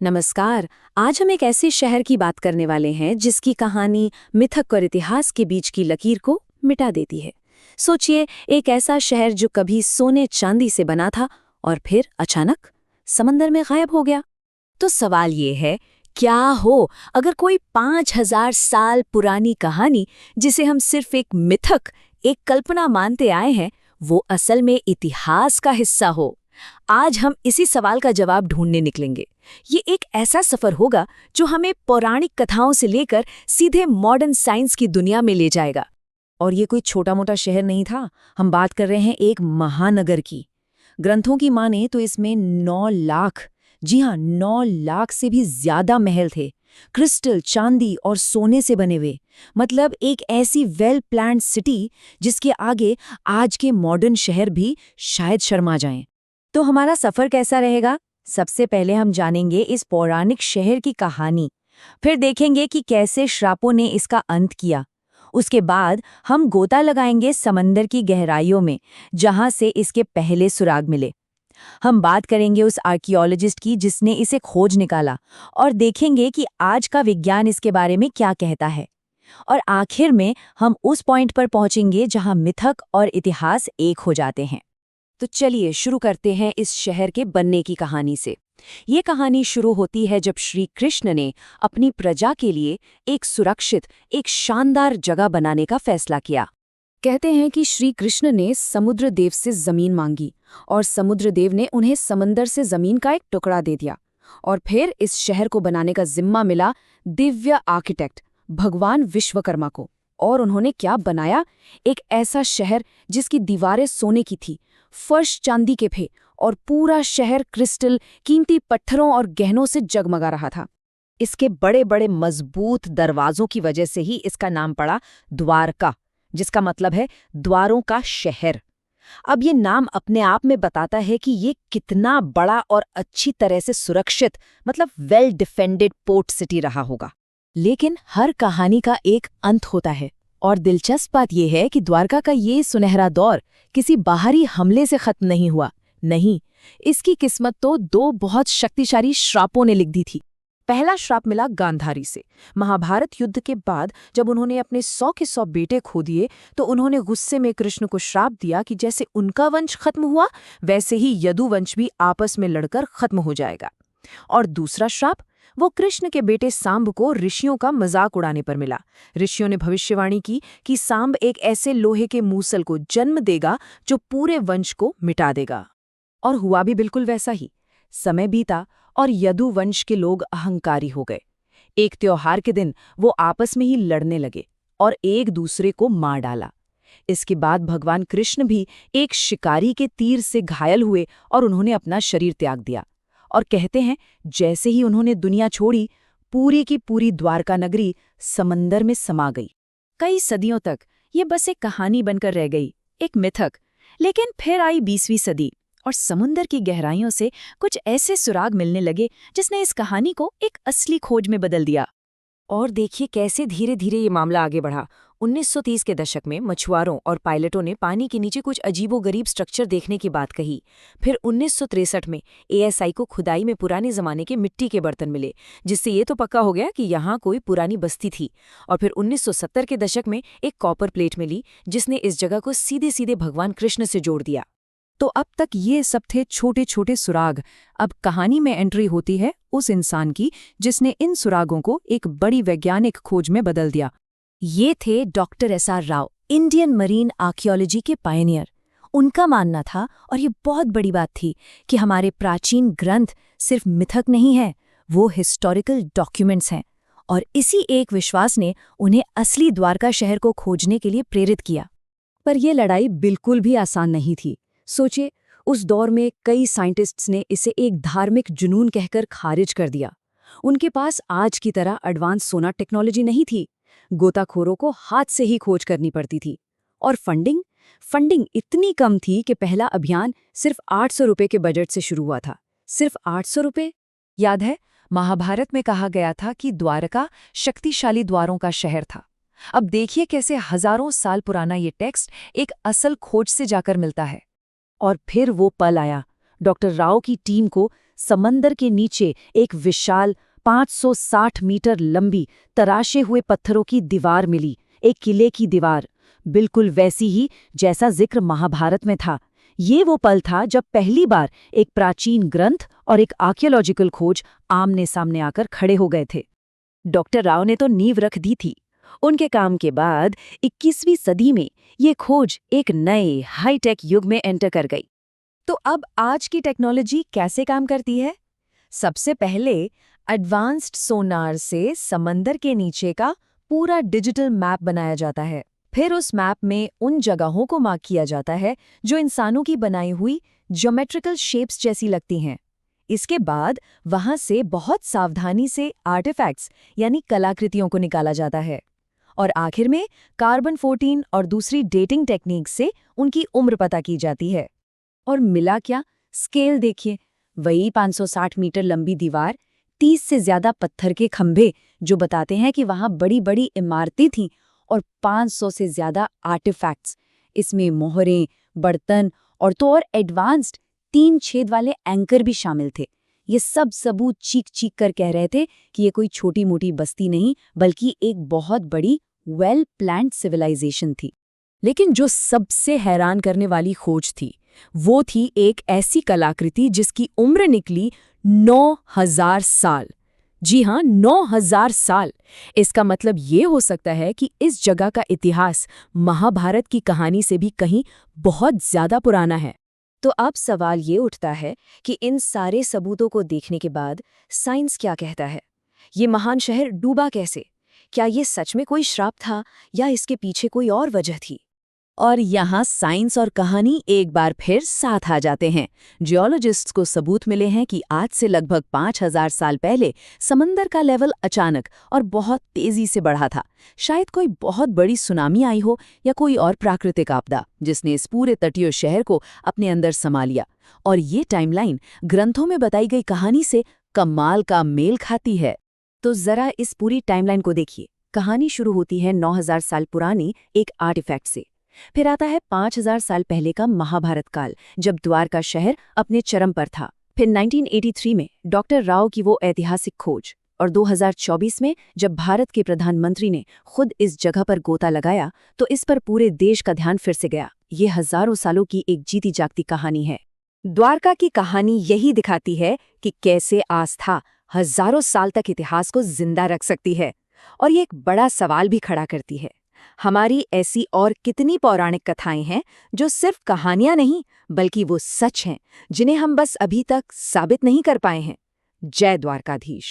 नमस्कार। आज हम एक ऐसे शहर की बात करने वाले हैं जिसकी कहानी मिथक और इतिहास के बीच की लकीर को मिटा देती है। सोचिए, एक ऐसा शहर जो कभी सोने चांदी से बना था और फिर अचानक समंदर में गायब हो गया। तो सवाल ये है, क्या हो अगर कोई 5000 साल पुरानी कहानी, जिसे हम सिर्फ एक मिथक, एक कल्पना मानते आए हैं, वो असल में इतिहास का हिस्सा हो। आज हम इसी सवाल का जवाब ढूंढने निकलेंगे। ये एक ऐसा सफर होगा जो हमें पौराणिक कथाओं से लेकर सीधे मॉडर्न साइंस की दुनिया में ले जाएगा। और ये कोई छोटा मोटा शहर नहीं था, हम बात कर रहे हैं एक महानगर की। ग्रंथों की माने तो इसमें 9 लाख, जी हाँ 9 लाख से भी ज्यादा महल थे, क्रिस्टल, चांदी और सोने से बने हुए। मतलब एक ऐसी वेल प्लान्ड सिटी जिसके आगे आज के मॉडर्न शहर भी शायद शर्मा जाएं। तो हमारा सफर कैसा रहेगा? सबसे पहले हम जानेंगे इस पौराणिक शहर की कहानी, फिर देखेंगे कि कैसे श्रापों ने इसका अंत किया। उसके बाद हम गोता लगाएंगे समंदर की गहराइयों में, जहां से इसके पहले सुराग मिले। हम बात करेंगे उस आर्कियोलॉजिस्ट की जिसने इसे खोज निकाला, और देखेंगे कि आज का विज्ञान इसके बारे में क्या कहता है। और आखिर में हम उस पॉइंट पर पहुंचेंगे जहां मिथक और इतिहास एक हो जाते हैं। तो चलिए शुरू करते हैं इस शहर के बनने की कहानी से। ये कहानी शुरू होती है जब श्री कृष्ण ने अपनी प्रजा के लिए एक सुरक्षित, एक शानदार जगह बनाने का फैसला किया। कहते हैं कि श्री कृष्ण ने समुद्र देव से जमीन मांगी और समुद्र देव ने उन्हें समंदर से जमीन का एक टुकड़ा दे दिया। और फिर इस शहर को बनाने का जिम्मा मिला दिव्य आर्किटेक्ट भगवान विश्वकर्मा को। और उन्होंने क्या बनाया? एक ऐसा शहर जिसकी दीवारें सोने की थी, फर्श चांदी के थे और पूरा शहर क्रिस्टल, कीमती पत्थरों और गहनों से जगमगा रहा था। इसके बड़े बड़े मजबूत दरवाजों की वजह से ही इसका नाम पड़ा द्वारका, जिसका मतलब है द्वारों का शहर। अब ये नाम अपने आप में बताता है कि ये कितना बड़ा और अच्छी तरह से सुरक्षित, मतलब वेल डिफेंडेड पोर्ट सिटी रहा होगा। लेकिन हर कहानी का एक अंत होता है, और दिलचस्प बात यह है कि द्वारका का ये सुनहरा दौर किसी बाहरी हमले से खत्म नहीं हुआ। नहीं, इसकी किस्मत तो 2 बहुत शक्तिशाली श्रापों ने लिख दी थी। पहला श्राप मिला गांधारी से। महाभारत युद्ध के बाद जब उन्होंने अपने 100 के 100 बेटे खो दिए, तो उन्होंने गुस्से में कृष्ण को श्राप दिया कि जैसे उनका वंश खत्म हुआ, वैसे ही यदुवंश भी आपस में लड़कर खत्म हो जाएगा। और दूसरा श्राप वो कृष्ण के बेटे सांब को ऋषियों का मजाक उड़ाने पर मिला। ऋषियों ने भविष्यवाणी की कि सांब एक ऐसे लोहे के मूसल को जन्म देगा जो पूरे वंश को मिटा देगा। और हुआ भी बिल्कुल वैसा ही। समय बीता और यदुवंश के लोग अहंकारी हो गए। एक त्योहार के दिन वो आपस में ही लड़ने लगे और एक दूसरे को मार डाला। इसके बाद भगवान कृष्ण भी एक शिकारी के तीर से घायल हुए और उन्होंने अपना शरीर त्याग दिया। और कहते हैं जैसे ही उन्होंने दुनिया छोड़ी, पूरी की पूरी द्वारका नगरी समंदर में समा गई। कई सदियों तक ये बस एक कहानी बनकर रह गई, एक मिथक। लेकिन फिर आई 20वीं सदी और समुंदर की गहराइयों से कुछ ऐसे सुराग मिलने लगे जिसने इस कहानी को एक असली खोज में बदल दिया। और देखिए कैसे धीरे धीरे ये मामला आगे बढ़ा। 1930 के दशक में मछुआरों और पायलटों ने पानी के नीचे कुछ अजीबोगरीब स्ट्रक्चर देखने की बात कही। फिर 1963 में एएसआई को खुदाई में पुराने जमाने के मिट्टी के बर्तन मिले, जिससे ये तो पक्का हो गया कि यहाँ कोई पुरानी बस्ती थी। और फिर 1970 के दशक में एक कॉपर प्लेट मिली जिसने इस जगह को सीधे सीधे भगवान कृष्ण से जोड़ दिया। तो अब तक ये सब थे छोटे छोटे सुराग। अब कहानी में एंट्री होती है उस इंसान की जिसने इन सुरागों को एक बड़ी वैज्ञानिक खोज में बदल दिया। ये थे doctor SR Rao, Indian marine archaeology के पायनियर। उनका मानना था, और ये बहुत बड़ी बात थी, कि हमारे प्राचीन ग्रंथ सिर्फ मिथक नहीं है, वो हिस्टोरिकल डॉक्यूमेंट्स हैं। और इसी एक विश्वास ने उन्हें असली द्वारका शहर को खोजने के लिए प्रेरित किया। पर यह लड़ाई बिल्कुल भी आसान नहीं थी। सोचिए, उस दौर में कई साइंटिस्ट्स ने इसे एक धार्मिक जुनून कहकर खारिज कर दिया। उनके पास आज की तरह एडवांस सोनार टेक्नोलॉजी नहीं थी। गोताखोरों को हाथ से ही खोज करनी पड़ती थी। और फंडिंग इतनी कम थी कि पहला अभियान सिर्फ 800 रुपये के बजट से शुरू हुआ था। सिर्फ 800 रुपये। याद है, महाभारत में कहा गया था कि द्वारका शक्तिशाली द्वारों का शहर था। अब देखिए कैसे हजारों साल पुराना ये टेक्स्ट एक असल खोज से जाकर मिलता है। और फिर वो पल आया, डॉक्टर राव की टीम को समंदर के नीचे एक विशाल 560 मीटर लंबी तराशे हुए पत्थरों की दीवार मिली, एक किले की दीवार, बिल्कुल वैसी ही जैसा जिक्र महाभारत में था। ये वो पल था जब पहली बार एक प्राचीन ग्रंथ और एक आर्कियोलॉजिकल खोज आमने सामने आकर खड़े हो गए थे। डॉक्टर राव ने तो नींव रख दी थी। उनके काम के बाद 21वीं सदी में ये खोज एक नए हाईटेक युग में एंटर कर गई। तो अब आज की टेक्नोलॉजी कैसे काम करती है? सबसे पहले एडवांस्ड सोनार से समंदर के नीचे का पूरा डिजिटल मैप बनाया जाता है। फिर उस मैप में उन जगहों को मार्क किया जाता है जो इंसानों की बनाई हुई ज्योमेट्रिकल शेप्स जैसी लगती हैं। इसके बाद वहां से बहुत सावधानी से आर्टिफैक्ट्स यानी कलाकृतियों को निकाला जाता है और आखिर में कार्बन 14 और दूसरी डेटिंग टेक्निक से उनकी उम्र पता की जाती है। और मिला क्या? स्केल देखिए, वही 560 मीटर लंबी दीवार, 30 से ज्यादा पत्थर के खंभे जो बताते हैं कि वहां बड़ी बड़ी इमारतें थीं, और 500 से ज्यादा आर्टिफैक्ट्स। इसमें मोहरें, बर्तन और तो और एडवांस्ड 3 छेद वाले एंकर भी शामिल थे। ये सब सबूत चीख चीख कर कह रहे थे कि ये कोई छोटी मोटी बस्ती नहीं, बल्कि एक बहुत बड़ी वेल प्लान्ड सिविलाइजेशन थी। लेकिन जो सबसे हैरान करने वाली खोज थी, वो थी एक ऐसी कलाकृति जिसकी उम्र निकली 9000 साल। जी हाँ, 9000 साल। इसका मतलब ये हो सकता है कि इस जगह का इतिहास महाभारत की कहानी से भी कहीं बहुत ज्यादा पुराना है। तो अब सवाल ये उठता है कि इन सारे सबूतों को देखने के बाद साइंस क्या कहता है? ये महान शहर डूबा कैसे? क्या ये सच में कोई श्राप था या इसके पीछे कोई और वजह थी? और यहाँ साइंस और कहानी एक बार फिर साथ आ जाते हैं। जियोलॉजिस्ट्स को सबूत मिले हैं कि आज से लगभग 5000 साल पहले समंदर का लेवल अचानक और बहुत तेजी से बढ़ा था। शायद कोई बहुत बड़ी सुनामी आई हो या कोई और प्राकृतिक आपदा जिसने इस पूरे तटीय शहर को अपने अंदर समा लिया। और ये टाइमलाइन ग्रंथों में बताई गई कहानी से कमाल का मेल खाती है। तो जरा इस पूरी टाइमलाइन को देखिए। कहानी शुरू होती है 9000 साल पुरानी एक आर्टिफैक्ट से। फिर आता है 5000 साल पहले का महाभारत काल, जब द्वारका शहर अपने चरम पर था। फिर 1983 में डॉक्टर राव की वो ऐतिहासिक खोज, और 2024 में जब भारत के प्रधानमंत्री ने खुद इस जगह पर गोता लगाया, तो इस पर पूरे देश का ध्यान फिर से गया। ये हजारों सालों की एक जीती जागती कहानी है। द्वारका की कहानी यही दिखाती है कि कैसे आस्था हजारों साल तक इतिहास को जिंदा रख सकती है। और ये एक बड़ा सवाल भी खड़ा करती है, हमारी ऐसी और कितनी पौराणिक कथाएं हैं जो सिर्फ कहानियां नहीं, बल्कि वो सच हैं जिन्हें हम बस अभी तक साबित नहीं कर पाए हैं। जय द्वारकाधीश।